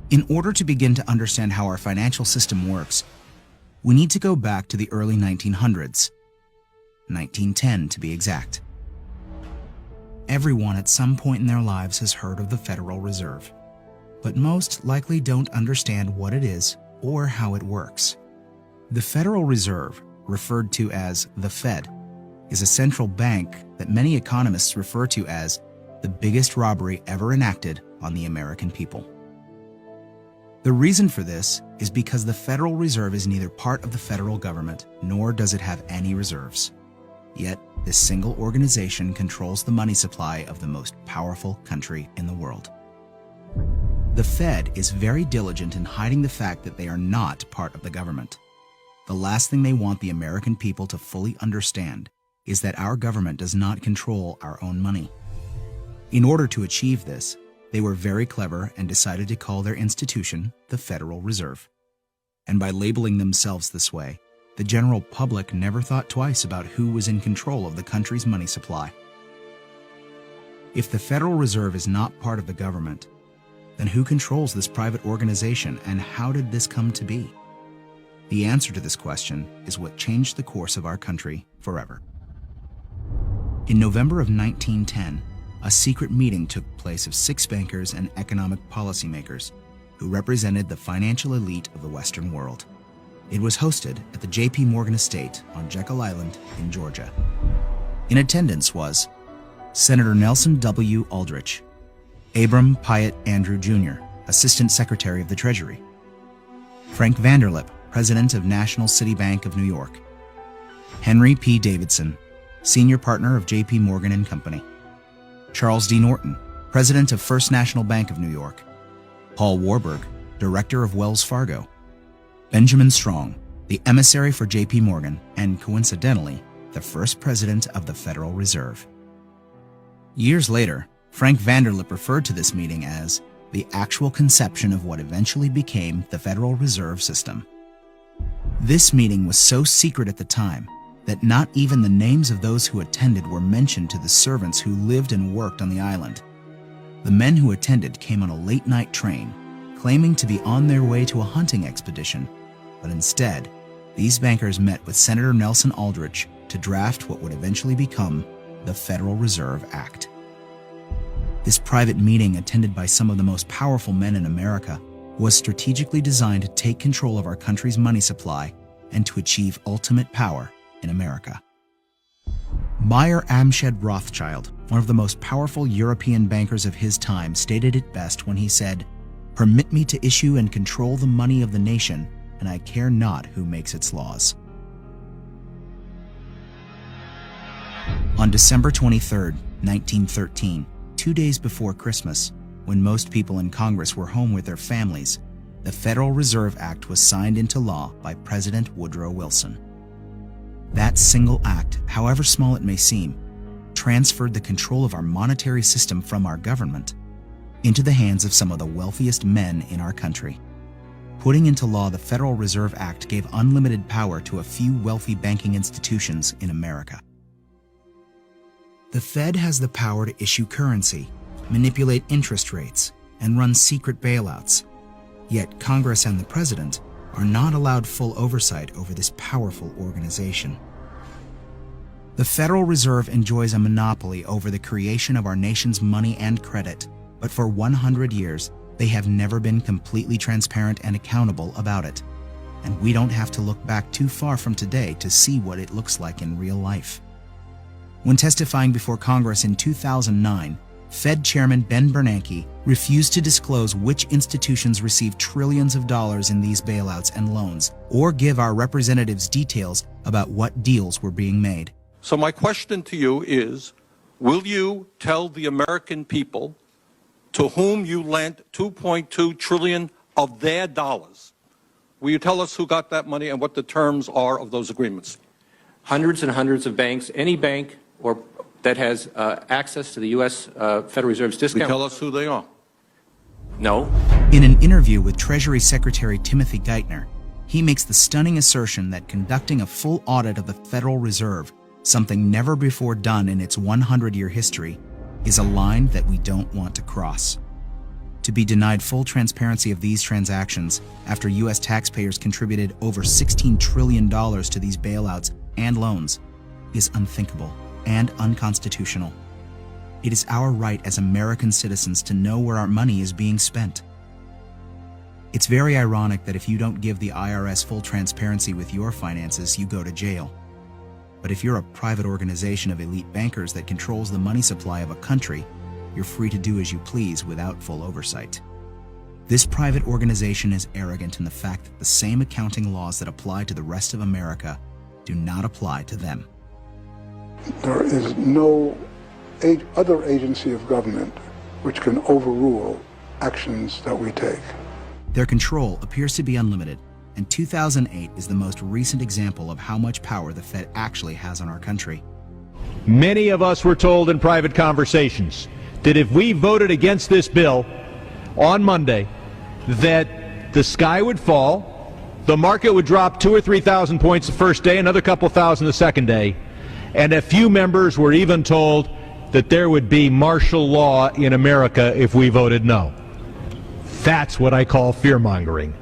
In order to begin to understand how our financial system works, we need to go back to the early 1900s, 1910 to be exact. Everyone at some point in their lives has heard of the Federal Reserve, but most likely don't understand what it is or how it works. The Federal Reserve, referred to as the Fed, is a central bank that many economists refer to as the biggest robbery ever enacted on the American people. The reason for this is because the Federal Reserve is neither part of the federal government nor does it have any reserves. Yet, this single organization controls the money supply of the most powerful country in the world. The Fed is very diligent in hiding the fact that they are not part of the government. The last thing they want the American people to fully understand is that our government does not control our own money. In order to achieve this, they were very clever and decided to call their institution the Federal Reserve. And by labeling themselves this way, the general public never thought twice about who was in control of the country's money supply. If the Federal Reserve is not part of the government, then who controls this private organization and how did this come to be? The answer to this question is what changed the course of our country forever. In November of 1910, a secret meeting took place of 6 bankers and economic policymakers who represented the financial elite of the Western world. It was hosted at the J.P. Morgan estate on Jekyll Island in Georgia. In attendance was Senator Nelson W. Aldrich, Abram Piatt Andrew Jr., Assistant Secretary of the Treasury, Frank Vanderlip, President of National City Bank of New York, Henry P. Davidson, Senior Partner of J.P. Morgan and Company, Charles D. Norton, President of First National Bank of New York, Paul Warburg, Director of Wells Fargo, Benjamin Strong, the emissary for J.P. Morgan and, coincidentally, the first president of the Federal Reserve. Years later, Frank Vanderlip referred to this meeting as the actual conception of what eventually became the Federal Reserve System. This meeting was so secret at the time that not even the names of those who attended were mentioned to the servants who lived and worked on the island. The men who attended came on a late-night train, claiming to be on their way to a hunting expedition, but instead, these bankers met with Senator Nelson Aldrich to draft what would eventually become the Federal Reserve Act. This private meeting, attended by some of the most powerful men in America, was strategically designed to take control of our country's money supply and to achieve ultimate power in America. Mayer Amschad Rothschild, one of the most powerful European bankers of his time, stated it best when he said, "Permit me to issue and control the money of the nation, and I care not who makes its laws." On December 23, 1913, 2 days before Christmas, when most people in Congress were home with their families, the Federal Reserve Act was signed into law by President Woodrow Wilson. That single act, however small it may seem, transferred the control of our monetary system from our government into the hands of some of the wealthiest men in our country. Putting into law the Federal Reserve Act gave unlimited power to a few wealthy banking institutions in America. The Fed has the power to issue currency, manipulate interest rates, and run secret bailouts. Yet Congress and the President are not allowed full oversight over this powerful organization. The Federal Reserve enjoys a monopoly over the creation of our nation's money and credit, but for 100 years, they have never been completely transparent and accountable about it. And we don't have to look back too far from today to see what it looks like in real life. When testifying before Congress in 2009, Fed Chairman Ben Bernanke refused to disclose which institutions received trillions of dollars in these bailouts and loans, or give our representatives details about what deals were being made. So my question to you is, will you tell the American people to whom you lent $2.2 trillion of their dollars? Will you tell us who got that money and what the terms are of those agreements? Hundreds and hundreds of banks, any bank or that has access to the U.S. Federal Reserve's discount. Will you tell us who they are? No. In an interview with Treasury Secretary Timothy Geithner, he makes the stunning assertion that conducting a full audit of the Federal Reserve, something never before done in its 100-year history, is a line that we don't want to cross. To be denied full transparency of these transactions after U.S. taxpayers contributed over $16 trillion to these bailouts and loans is unthinkable and unconstitutional. It is our right as American citizens to know where our money is being spent. It's very ironic that if you don't give the IRS full transparency with your finances, you go to jail. But if you're a private organization of elite bankers that controls the money supply of a country, you're free to do as you please without full oversight. This private organization is arrogant in the fact that the same accounting laws that apply to the rest of America do not apply to them. There is no other agency of government which can overrule actions that we take. Their control appears to be unlimited, and 2008 is the most recent example of how much power the Fed actually has on our country. Many of us were told in private conversations that if we voted against this bill on Monday, that the sky would fall, the market would drop 2,000 or 3,000 points the first day, another couple thousand the second day, and a few members were even told that there would be martial law in America if we voted no. That's what I call fear-mongering.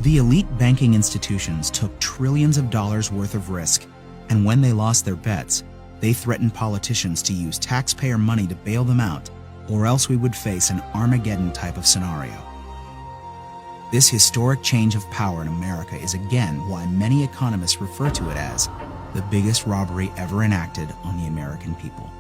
The elite banking institutions took trillions of dollars worth of risk, and when they lost their bets, they threatened politicians to use taxpayer money to bail them out, or else we would face an Armageddon type of scenario. This historic change of power in America is again why many economists refer to it as the biggest robbery ever enacted on the American people.